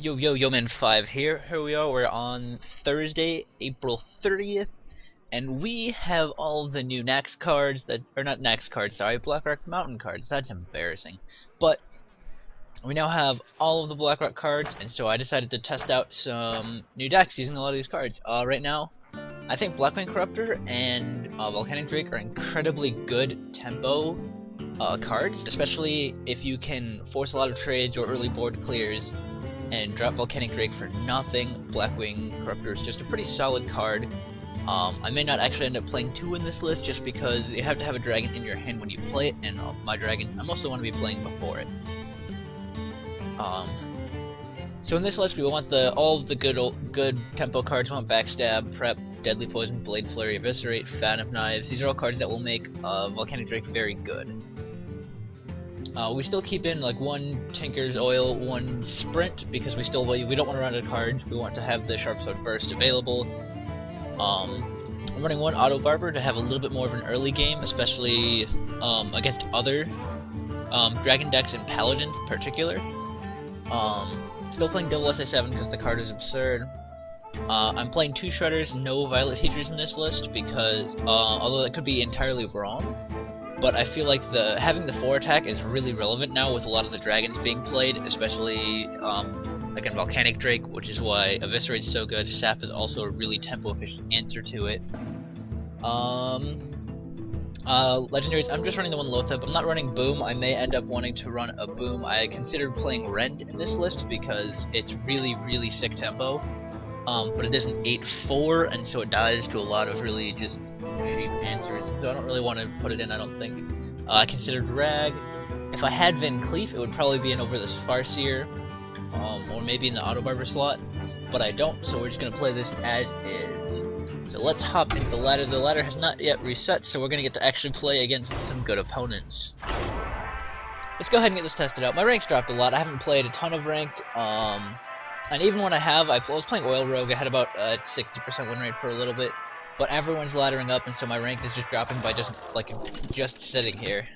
Yo man 5 here. Here we are. We're on Thursday, April 30th, and we have all the new Nax cards that are not Nax cards, sorry, BLACKROCK Mountain cards. That's embarrassing. But we now have all of the BLACKROCK cards, and so I decided to test out some new decks using a lot of these cards. Right now, I think Blackwing Corruptor and Volcanic Drake are incredibly good tempo cards, especially if you can force a lot of trades or early board clears and drop Volcanic Drake for nothing. Blackwing Corruptor is just a pretty solid card. I may not actually end up playing 2 in this list just because you have to have a dragon in your hand when you play it, and my dragons I mostly want to be playing before it. So in this list we want all of the good tempo cards. We want Backstab, Prep, Deadly Poison, Blade Flurry, Eviscerate, Fan of Knives. These are all cards that will make Volcanic Drake very good. We still keep in like 1 Tinker's Oil, 1 Sprint, because we don't want to run out of cards. We want to have the Sharp Sword Burst available. I'm running 1 Auto Barber to have a little bit more of an early game, especially against other Dragon decks and Paladin in particular. Still playing Double SA7 because the card is absurd. I'm playing 2 Shredders, no Violet Teachers in this list because, although that could be entirely wrong, but I feel like having the 4 attack is really relevant now with a lot of the dragons being played, especially like in Volcanic Drake, which is why Eviscerate's so good. Sap is also a really tempo efficient answer to it. Legendaries, I'm just running the 1 Lotheb. I'm not running Boom. I may end up wanting to run a Boom. I considered playing Rend in this list because it's really sick tempo. But it is an 8/4, and so it dies to a lot of really just cheap answers, so I don't really want to put it in, I don't think. I considered Rag. If I had Van Cleef, it would probably be in over this Farseer, or maybe in the Auto Barber slot, but I don't, so we're just going to play this as is. So let's hop into the ladder. The ladder has not yet reset, so we're going to get to actually play against some good opponents. Let's go ahead and get this tested out. My rank's dropped a lot. I haven't played a ton of ranked, and even when I have, I was playing Oil Rogue. I had about 60% win rate for a little bit, but everyone's laddering up, and so my rank is just dropping by just sitting here.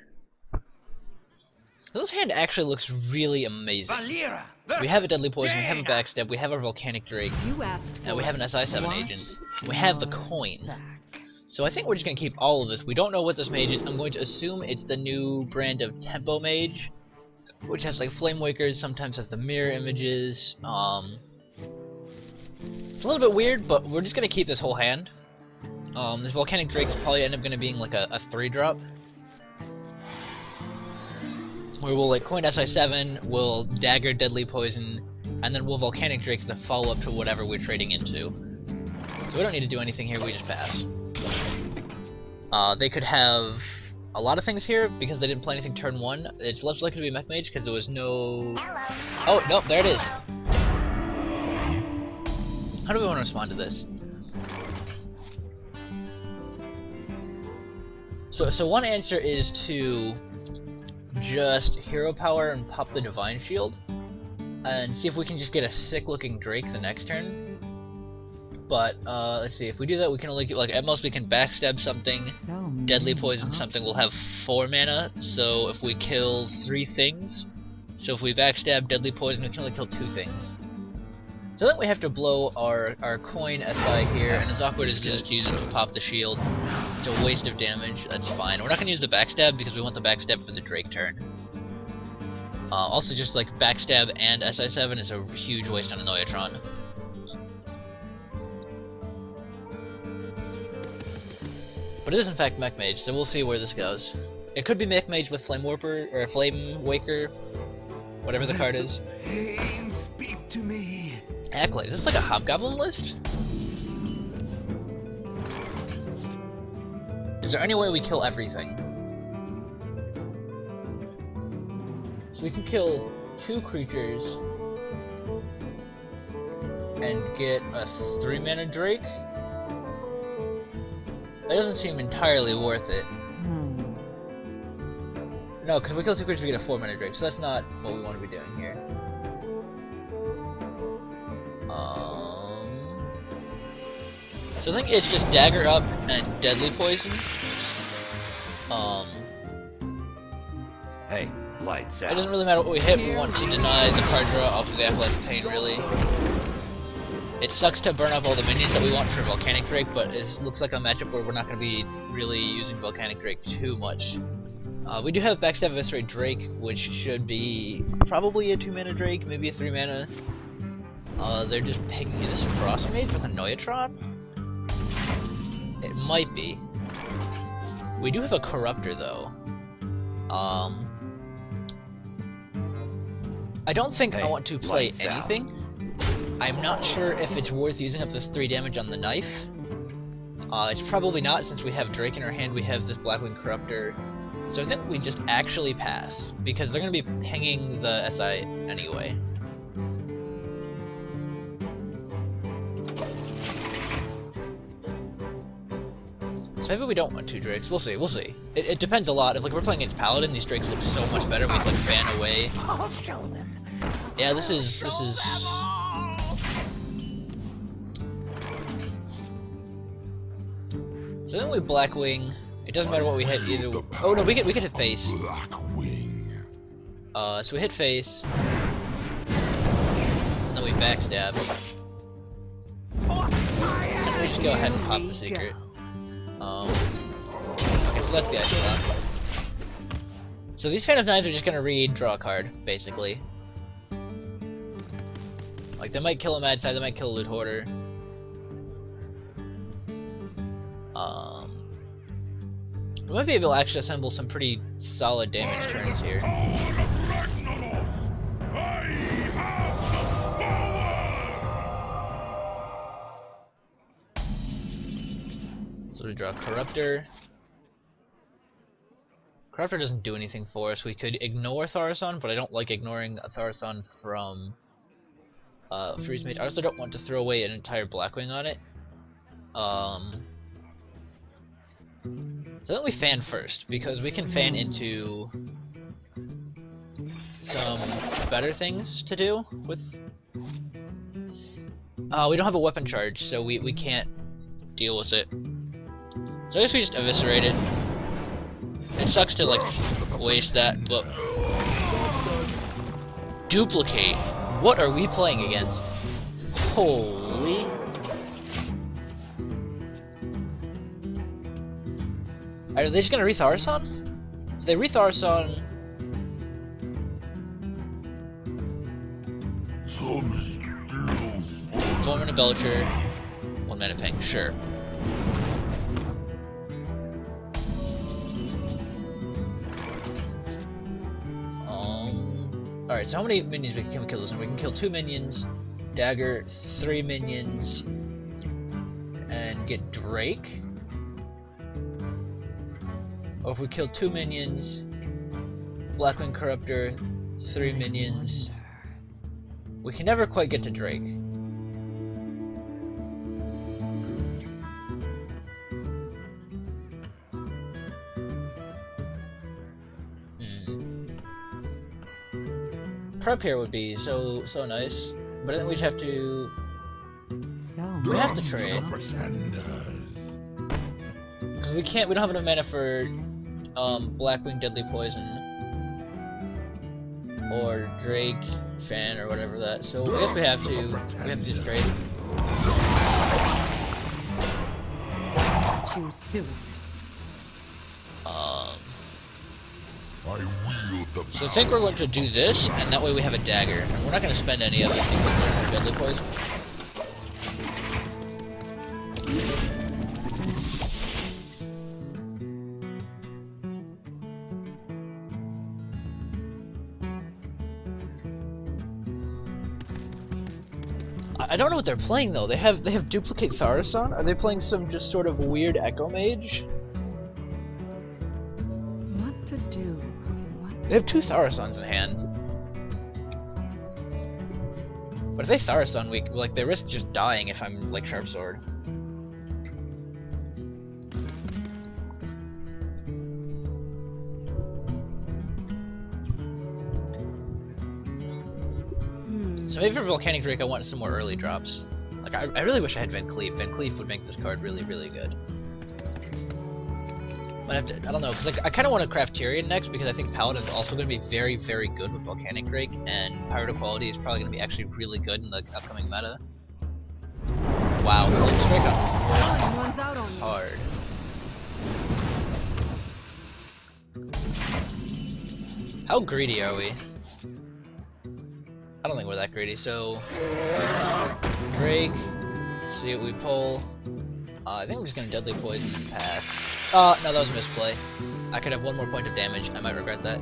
This hand actually looks really amazing. We have a Deadly Poison, we have a Backstab, we have our Volcanic Drake, and we have an SI7 agent. We have the coin. So I think we're just gonna keep all of this. We don't know what this mage is. I'm going to assume it's the new brand of Tempo Mage, which has like Flame Wakers, sometimes has the mirror images. It's a little bit weird, but we're just gonna keep this whole hand. This Volcanic Drake's probably end up gonna being like a 3-drop. Where we'll like coin SI7, we'll dagger Deadly Poison, and then we'll Volcanic Drake as a follow-up to whatever we're trading into. So we don't need to do anything here, we just pass. They could have a lot of things here because they didn't play anything turn 1. It's less likely to be Mech Mage because there was no... Oh, no, there it is. How do we want to respond to this? So one answer is to just Hero Power and pop the Divine Shield and see if we can just get a sick looking Drake the next turn. But let's see, if we do that we can only get, like, at most we can Backstab something, Deadly Poison something, we'll have 4 mana, so if we kill 3 things, so if we Backstab Deadly Poison we can only kill 2 things. So then we have to blow our coin SI here, and as awkward as it is to use it to pop the shield, it's a waste of damage, that's fine. We're not going to use the Backstab because we want the Backstab for the Drake turn. Also just like Backstab and SI7 is a huge waste on a Noyatron. But it is in fact Mech Mage, so we'll see where this goes. It could be Mech Mage with Flame Warper, or Flame Waker, whatever the card is. Speak to me. Acolyte, is this like a Hobgoblin list? Is there any way we kill everything? So we can kill 2 creatures and get a 3-mana Drake? That doesn't seem entirely worth it. No, because if we kill 2 creatures we get a 4-mana Drake, so that's not what we want to be doing here. So I think it's just Dagger up and Deadly Poison. Hey, Lights It out. doesn't really matter what we hit, we want to deny the card draw off of the Athletic Pain, really. It sucks to burn up all the minions that we want for Volcanic Drake, but it looks like a matchup where we're not going to be really using Volcanic Drake too much. We do have Backstab Eviscerate Drake, which should be probably a 2-mana Drake, maybe a 3-mana. They're just picking me this Frost Mage with a Noyatron? It might be. We do have a Corruptor though. I don't think I want to play anything. I'm not sure if it's worth using up this 3 damage on the knife. It's probably not, since we have Drake in our hand, we have this Blackwing Corruptor. So I think we just actually pass, because they're going to be pinging the SI anyway. So maybe we don't want 2 Drakes. We'll see. We'll see. It depends a lot. If like we're playing against Paladin, these Drakes look so much better. We can like fan away. I'll show them. Yeah, this is. So then we Blackwing. It doesn't matter what we hit either. Oh no, we could hit face. Blackwing. So we hit face. And then we backstab. And we just go ahead and pop the secret. Okay, so that's the Ice. So these kind of knives are just gonna read, draw a card, basically. Like, they might kill a Mad Side, they might kill a Loot Hoarder. We might be able to actually assemble some pretty solid damage turns here. So we draw Corruptor. Corruptor doesn't do anything for us. We could ignore Thaurissan, but I don't like ignoring a Thaurissan from Freeze Mage. I also don't want to throw away an entire Blackwing on it. So then we fan first, because we can fan into some better things to do with... we don't have a weapon charge, so we can't deal with it. So I guess we just eviscerate it. It sucks to like waste that, but... Duplicate! What are we playing against? Holy... Are they just gonna re-Thaurissan? If they re-Thaurissan... One mana Belcher, 1 mana Ping, sure. Alright, so how many minions can we kill this one? We can kill 2 minions, Dagger, 3 minions, and get Drake. Or if we kill 2 minions, Blackwing Corruptor, 3 minions, we can never quite get to Drake. Prep here would be so nice, but I think we just have to. We have to trade. Because we can't. We don't have enough mana for Blackwing Deadly Poison or Drake Fan or whatever that. So I guess we have to. We have to just trade. Too soon. So I think we're going to do this, and that way we have a dagger. And we're not going to spend any of it because we're Deadly Poison. I don't know what they're playing though. They have Duplicate Thaurissan? Are they playing some just sort of weird Echo Mage? What to do? They have 2 Thaurissans in hand. But if they Thaurissan, like they risk just dying if I'm like Sharp Sword. So maybe for Volcanic Drake I want some more early drops. Like I really wish I had Van Cleef. Van Cleef would make this card really, really good. Might have to, I don't know, because like, I kind of want to craft Tyrion next because I think Paladin's also going to be very, very good with Volcanic Drake, and Pyro Equality is probably going to be actually really good in the upcoming meta. Wow, Flame Strike on hard. How greedy are we? I don't think we're that greedy, so... Drake, let's see what we pull. I think I'm just gonna Deadly Poison and pass. No, that was a misplay. I could have one more point of damage, I might regret that.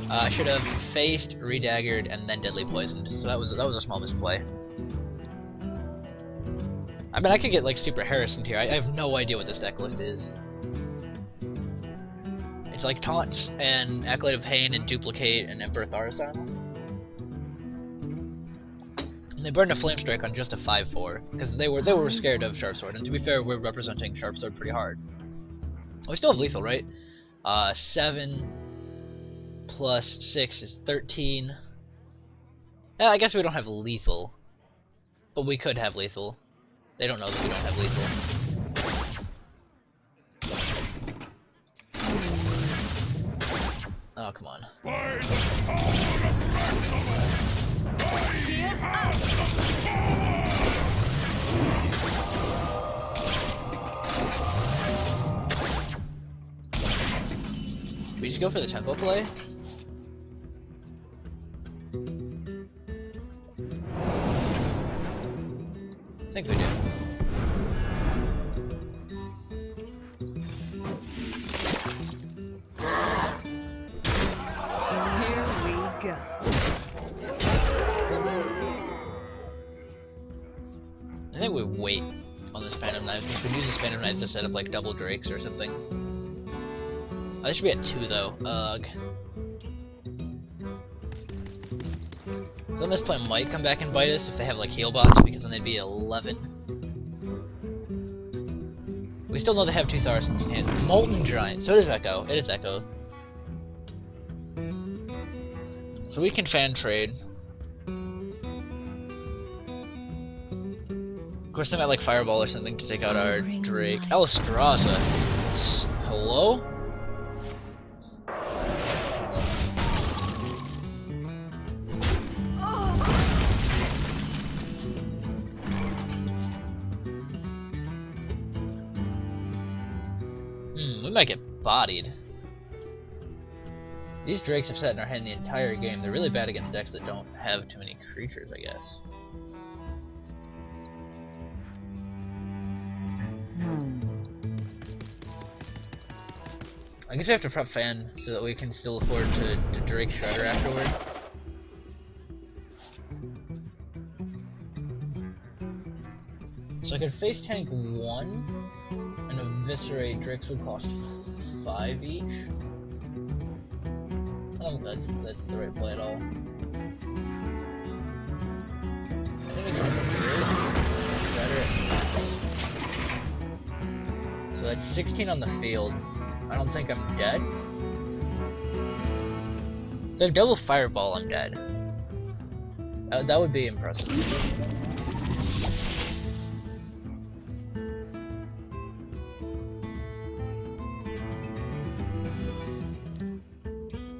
I should have faced, redaggered, and then Deadly Poisoned, so that was a small misplay. I mean, I could get like super harassed here. I have no idea what this deck list is. It's like Taunts and Acolyte of Pain and Duplicate and Emperor Thaurissan. And they burned a Flame Strike on just a 5/4 because they were scared of Sharp Sword. And to be fair, we're representing Sharp Sword pretty hard. We still have lethal, right? 7 plus 6 is 13. Yeah, I guess we don't have lethal, but we could have lethal. They don't know that we don't have lethal. Oh, come on. Should we just go for the tempo play? I think we do. Here we go. I think we wait on this Phantom Knives. We should use this Phantom Knives to set up like double Drakes or something. Oh, this should be at 2 though. Ugh. So this play might come back and bite us if they have like heal bots, because then they'd be 11. We still know they have 2 Tharsans in hand. Molten Giant. So it is Echo. It is Echo. So we can fan trade. Of course, they might like Fireball or something to take out our Drake. Alistrasa. Hello? We might get bodied. These Drakes have sat in our hand the entire game. They're really bad against decks that don't have too many creatures, I guess. I guess we have to prep Fan so that we can still afford to Drake Shredder afterward. So I could face tank 1 and eviscerate. Drakes would cost 5 each. I don't think that's the right play at all. I think it's Shredder. So that's 16 on the field. I don't think I'm dead. If they have double Fireball, I'm dead. That would be impressive.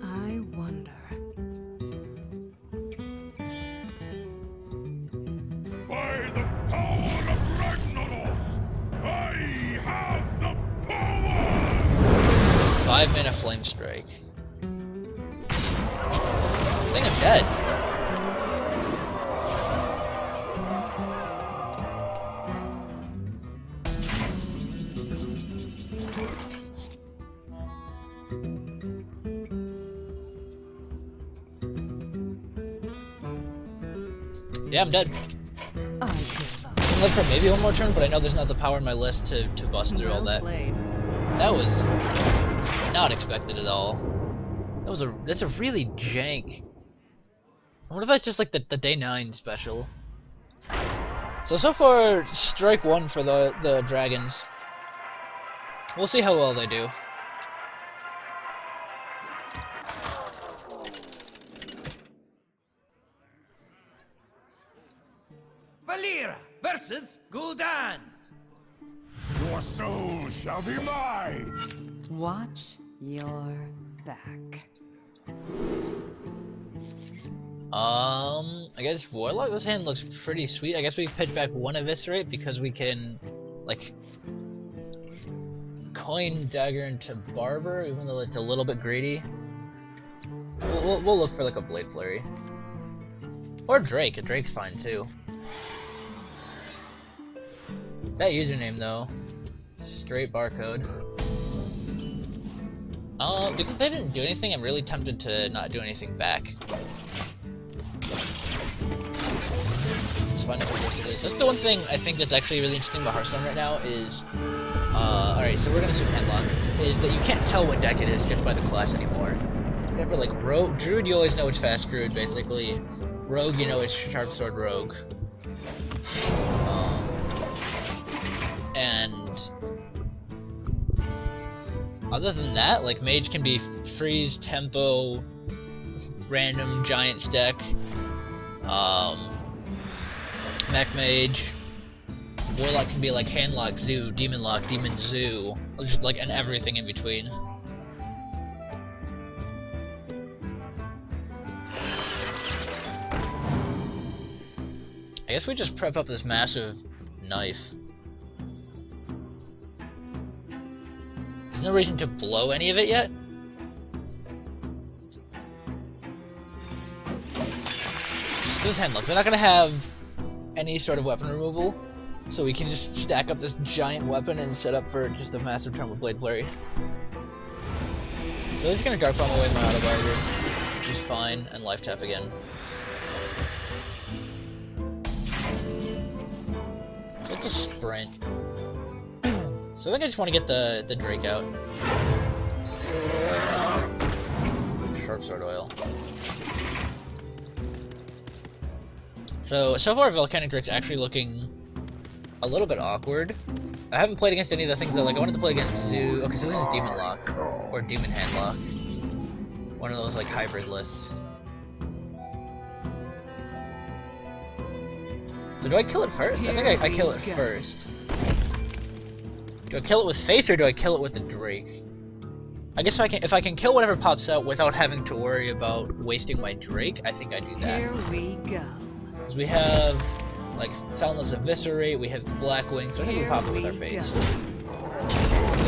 I wonder. By the power of Ragnaros, I have the power! 5 mana Flame Strike. I think I'm dead. Yeah, I'm dead. I give up. I can live for maybe one more turn, but I know there's not the power in my list to bust through all that. Played. That was not expected at all. That's a really jank. I wonder if that's just like the day 9 special. So far, strike 1 for the dragons. We'll see how well they do. Valera versus Gul'dan. Your soul shall be mine! Watch your back. I guess Warlock, this hand looks pretty sweet. I guess we pitch back one Eviscerate because we can, like, coin Dagger into Barber, even though it's a little bit greedy. We'll look for, like, a Blade Flurry. Or Drake. A Drake's fine, too. That username, though. Straight barcode. Because they didn't do anything, I'm really tempted to not do anything back. It's fun if it is. That's the one thing I think that's actually really interesting about Hearthstone right now is, alright, so we're gonna assume Handlock, is that you can't tell what deck it is just by the class anymore. Except for like Rogue, Druid, you always know it's Fast Druid, basically. Rogue, you know it's Sharp Sword Rogue. And other than that, like Mage can be freeze, tempo, random giant stack, Mech Mage. Warlock can be like Handlock, Zoo, Demon Lock, Demon Zoo, just like and everything in between. I guess we just prep up this massive knife. There's no reason to blow any of it yet. This Handlock, they're not gonna have any sort of weapon removal, so we can just stack up this giant weapon and set up for just a massive turn with Blade Flurry. So they're just gonna Dark Bomb away my Auto Barber, which is fine, and Life Tap again. Let's just sprint. So I think I just want to get the Drake out. Sharp Sword Oil. So far Volcanic Drake's actually looking a little bit awkward. I haven't played against any of the things that, like, I wanted to play against Zoo. Okay, so this is Demon Lock, or Demon Handlock. One of those, like, hybrid lists. So do I kill it first? I think I kill it first. Do I kill it with face or do I kill it with the Drake? I guess if I can kill whatever pops out without having to worry about wasting my Drake, I think I do that. Here we go. Because we have like Soundless Eviscerate, we have the Blackwing, so I think we pop it with our face. We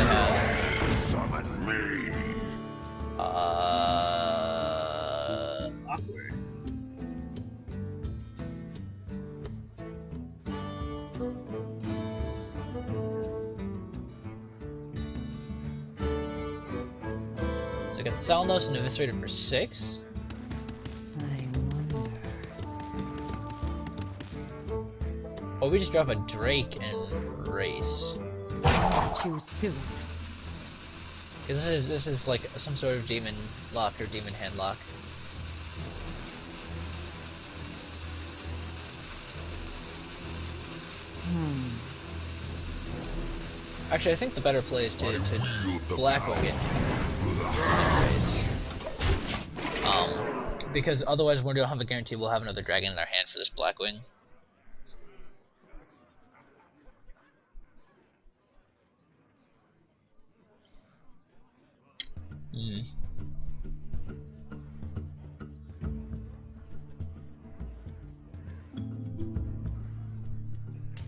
have Summon me. awkward. So I got Soundless and Eviscerated for 6. I wonder. Or we just drop a Drake and race. Too soon. Because this is like some sort of Demon Lock or Demon Handlock. Actually, I think the better play is to Blackwing it. Because otherwise we don't have a guarantee we'll have another dragon in our hand for this Blackwing.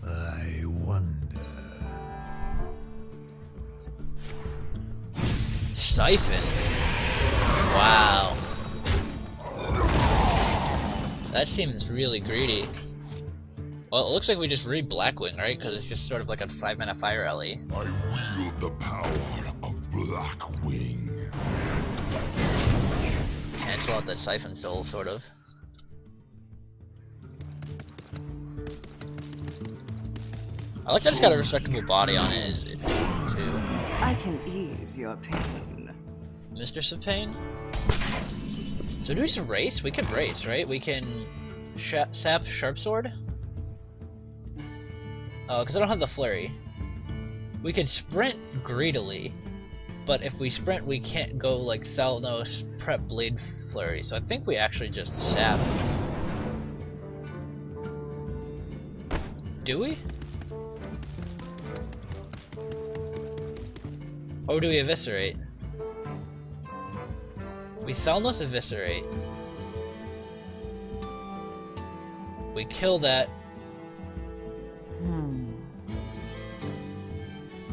I wonder. Siphon? Wow. That seems really greedy. Well, it looks like we just read Blackwing, right? Because it's just sort of like a 5-mana fire alley. I wield the power of Blackwing. Cancel out that Siphon Soul, sort of. I like that it's got a respectable body on it, too. I can ease your pain. Mistress of Pain? So do we just race? We could race, right? We can sap Sharp Sword? Oh, because I don't have the Flurry. We could sprint greedily, but if we sprint we can't go like Thalnos prep Blade Flurry, so I think we actually just sap. Do we? Or do we eviscerate? We Thalnos eviscerate. We kill that.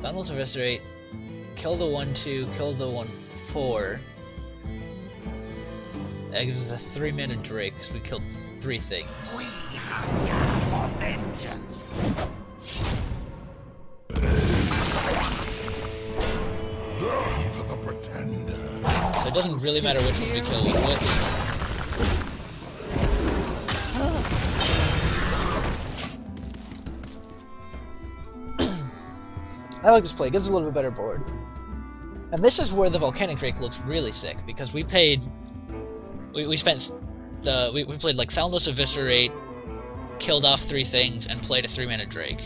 Thalnos eviscerate. Kill the 1/2, kill the 1/4. That gives us a 3-mana Drake because we killed 3 things. We hunger for vengeance. To the pretender. So it doesn't really matter which one we kill with which. I like this play, it gives us a little bit better board. And this is where the Volcanic Drake looks really sick, because we paid... We spent... We played like Thalnos Eviscerate, killed off 3 things, and played a 3-mana Drake.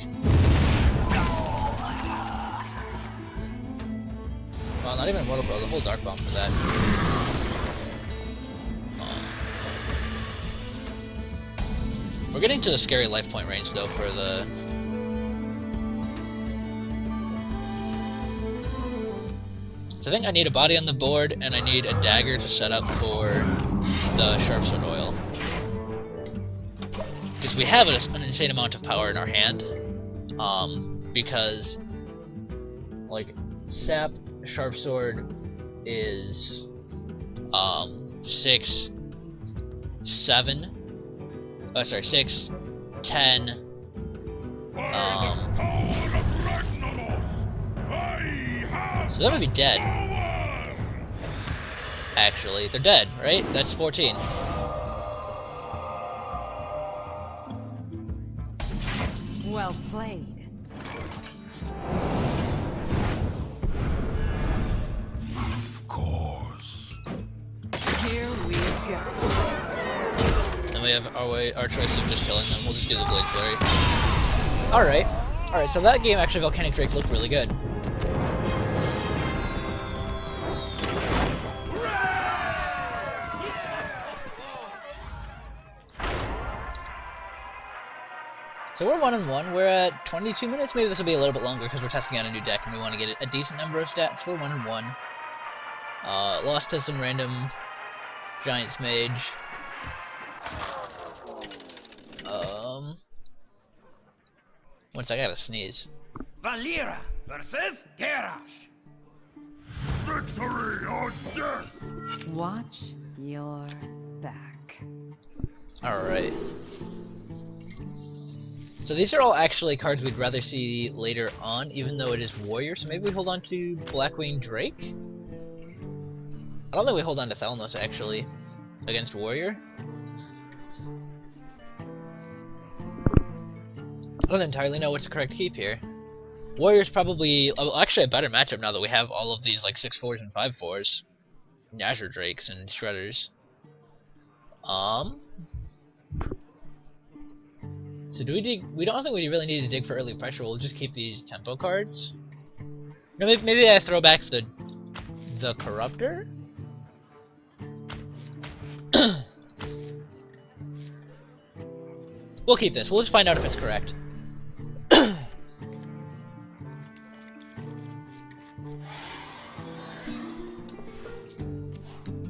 Well, not even Immortal Blow, the whole Dark Bomb for that. We're getting to the scary life point range though for the... So I think I need a body on the board, and I need a dagger to set up for the Sharpsword Oil. Because we have an insane amount of power in our hand. Because... like, Sap Sharpsword is 6, 7. Oh, sorry, 6, 10. So that would be dead. Actually, they're dead, right? That's 14. Well played. Here we go. Then we have our choice of just killing them. We'll just do the Blade Flurry. Alright. Alright, so that game actually Volcanic Drake looked really good. So we're 1-1. We're at 22 minutes. Maybe this will be a little bit longer because we're testing out a new deck and we want to get a decent number of stats. We're 1-1. Lost to some random Giants Mage. One sec, I gotta sneeze. Valera versus Garrosh. Victory or death! Watch your back. Alright. So these are all actually cards we'd rather see later on, even though it is Warrior, so maybe we hold on to Blackwing Drake? I don't think we hold on to Thalnos, actually, against Warrior. I don't entirely know what's the correct keep here. Warrior's probably actually a better matchup now that we have all of these like 6/4s and 5/4s. Azure Drakes and Shredders. So do we dig? We don't think we really need to dig for early pressure. We'll just keep these tempo cards. No, maybe I throw back the Corruptor. We'll keep this. We'll just find out if it's correct.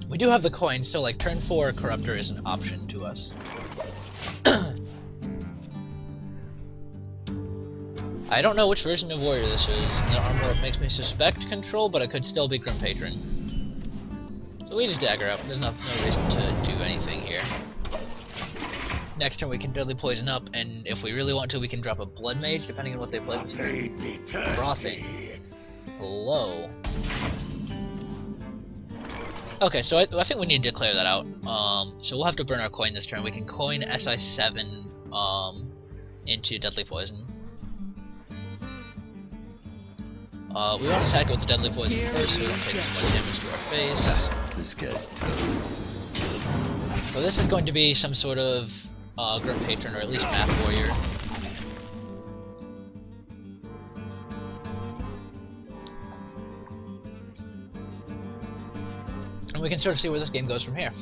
We do have the coin, so like turn 4 Corruptor is an option to us. I don't know which version of Warrior this is. The armor makes me suspect Control, but it could still be Grim Patron. So we just dagger up. There's no reason to do anything here. Next turn we can Deadly Poison up, and if we really want to, we can drop a Blood Mage, depending on what they play this turn. Frothing. Hello. Okay, so I think we need to clear that out. So we'll have to burn our coin this turn. We can coin SI7 into Deadly Poison. We want to attack it with the Deadly Poison first, so we don't take too much damage to our face. This guy's tough. So this is going to be some sort of Grim Patron, or at least Math Warrior. And we can sort of see where this game goes from here.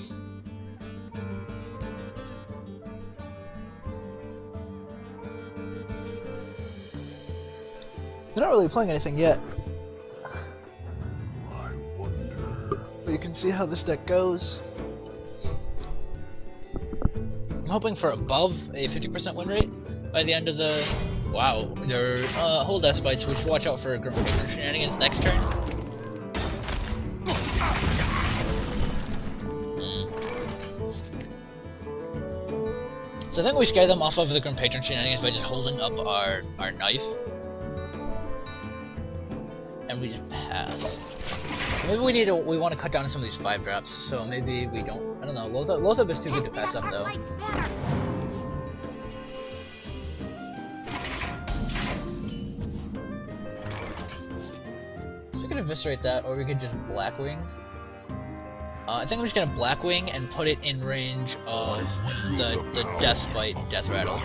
They're not really playing anything yet. and see how this deck goes. I'm hoping for above a 50% win rate by the end of the... Wow, they're whole death spites, we should watch out for Grim Patron shenanigans next turn. So I think we scare them off of the Grim Patron shenanigans by just holding up our knife. And we just pass. So maybe we want to cut down on some of these 5 drops, so maybe we don't, I don't know, Lothab is too good to pass up though. So we could eviscerate that, or we could just Blackwing. I think I'm just gonna Blackwing and put it in range of the Death Spite Death Rattle.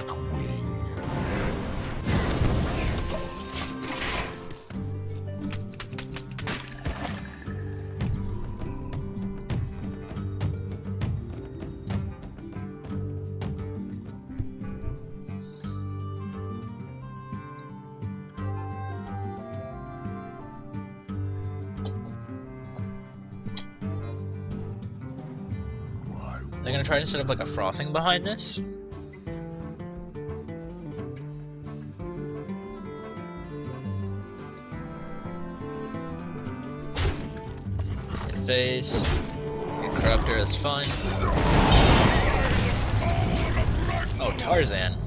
They're gonna try to set up like a frosting behind this. Hit face. Get Corruptor, that's fine. Oh, Tarzan.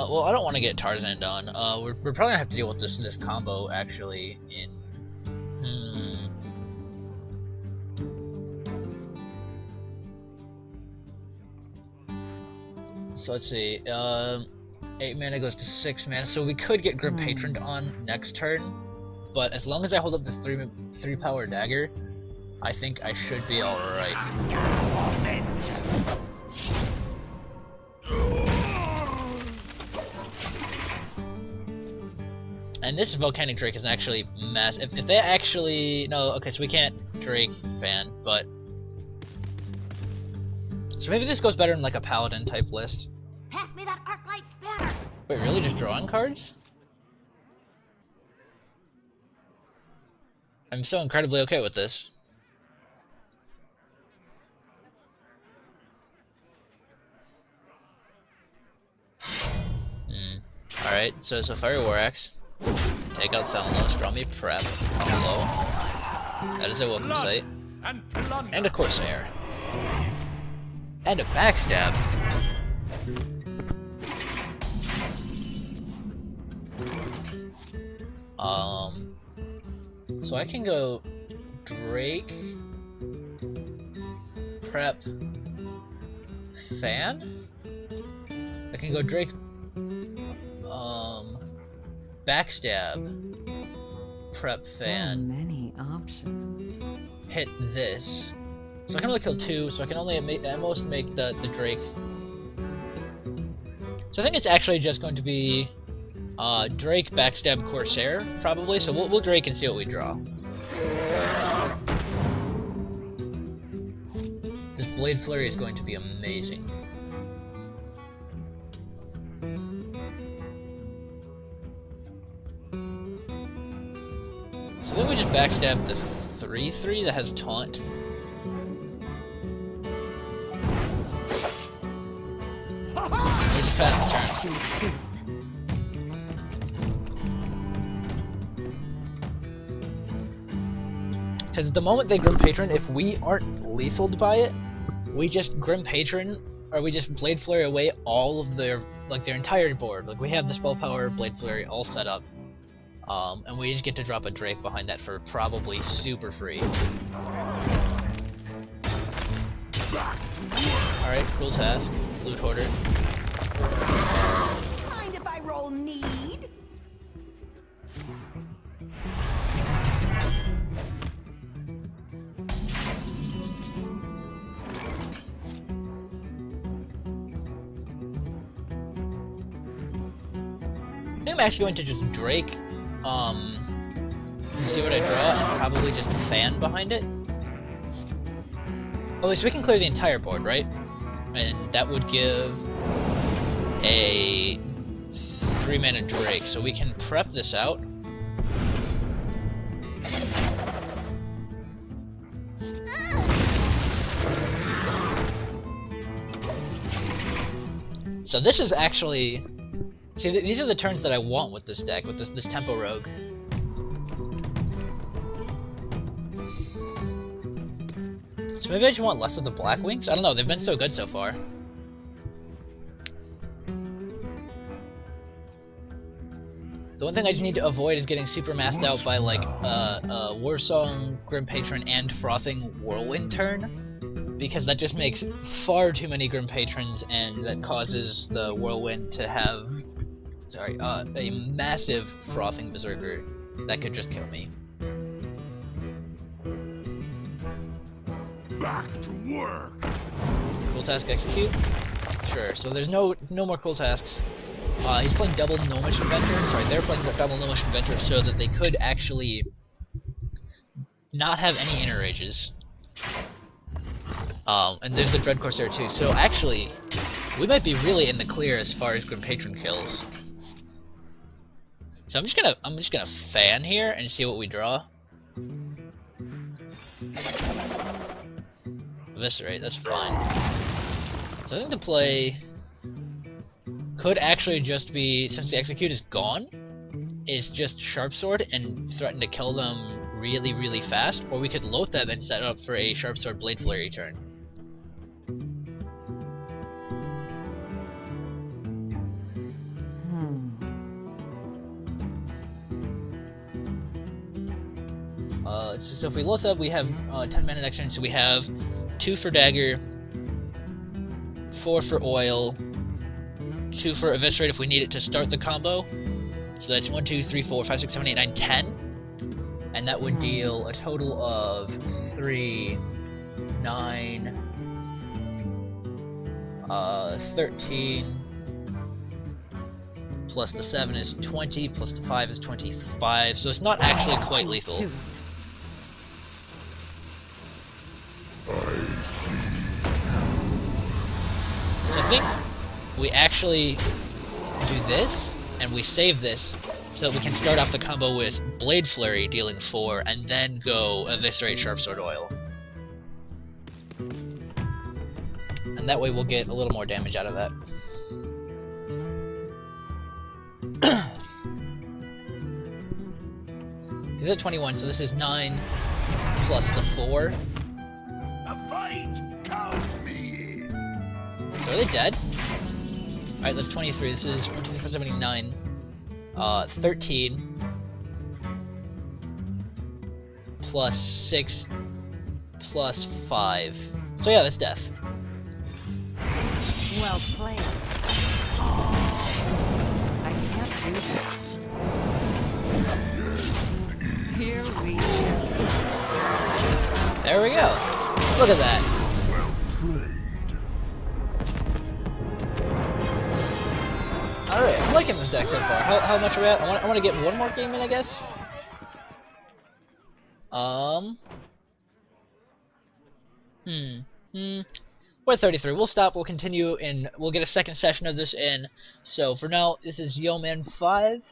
Well, I don't want to get Tarzan done. We're probably gonna have to deal with this combo actually in. So let's see. 8 mana goes to 6 mana, so we could get Grim Patron on next turn. But as long as I hold up this 3 power dagger, I think I should be all right. And this Volcanic Drake is actually massive. If they actually... No, okay, so we can't Drake Fan, but... So maybe this goes better in like a Paladin type list. Pass me that Arclight Spanner! Wait, really? Just drawing cards? I'm so incredibly okay with this. Alright, so it's a Fire War Axe. Take out Thalnos, draw me Prep. Hello. That is a welcome sight. And a Corsair. And a Backstab. So I can go Drake, Prep, Fan? I can go Drake, Backstab, Prep, Fan. So many options. Hit this. So I can only kill 2, so I can only at most make the Drake. So I think it's actually just going to be Drake, Backstab, Corsair, probably. So we'll Drake and see what we draw. This Blade Flurry is going to be amazing. So then we just Backstab the 3/3 that has Taunt. We just pass the turn. Because the moment they Grim Patron, if we aren't lethaled by it, we just Grim Patron, or we just Blade Flurry away all of their entire board. Like we have the Spell Power, Blade Flurry all set up, and we just get to drop a Drake behind that for probably super free. Alright, cool task. Loot Hoarder. Mind if I roll need? I think I'm actually going to just Drake, and see what I draw, and probably just Fan behind it. At least we can clear the entire board, right? And that would give a 3 mana Drake, so we can prep this out. So this is actually... See, these are the turns that I want with this deck, with this Tempo Rogue. So maybe I just want less of the Black Wings? I don't know, they've been so good so far. The one thing I just need to avoid is getting super massed out by like Warsong, Grim Patron, and Frothing Whirlwind turn, because that just makes far too many Grim Patrons, and that causes the Whirlwind to have, a massive Frothing Berserker that could just kill me. Back to work. Cool task execute. Sure. So there's no more cool tasks. He's playing double Gnomish Adventure. Sorry, they're playing double Gnomish Adventure so that they could actually not have any inner rages. And there's the Dread Corsair too. So actually, we might be really in the clear as far as Grim Patron kills. So I'm just gonna fan here and see what we draw. Eviscerate, that's fine. So I think the play could actually just be, since the execute is gone, is just Sharp Sword and threaten to kill them really, really fast, or we could load them and set up for a Sharp Sword Blade Flurry turn. So if we load up, we have 10 mana next turn, so we have 2 for Dagger, 4 for Oil, 2 for Eviscerate if we need it to start the combo. So that's 1, 2, 3, 4, 5, 6, 7, 8, 9, 10. And that would deal a total of 3, 9, 13, plus the 7 is 20, plus the 5 is 25, so it's not actually quite lethal. So I think we actually do this, and we save this, so that we can start off the combo with Blade Flurry dealing 4, and then go Eviscerate Sharp Sword Oil. And that way we'll get a little more damage out of that. He's at 21, so this is 9 plus the 4. A fight! Count me in. So are they dead? Alright, that's 23. This is 1, 2, 3, 4, 7, 9. 13. Plus 6. Plus 5. So yeah, that's death. Well played. I can't do this. Here we go. There we go. Look at that. Well played. Alright, I'm liking this deck so far. How much are we at? I want to get one more game in, I guess. We're at 33. We'll stop. We'll continue, and we'll get a second session of this in. So for now, this is Yeoman 5.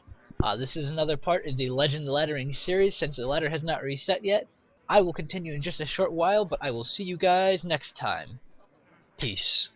This is another part of the Legend Laddering series. Since the ladder has not reset yet, I will continue in just a short while, but I will see you guys next time. Peace.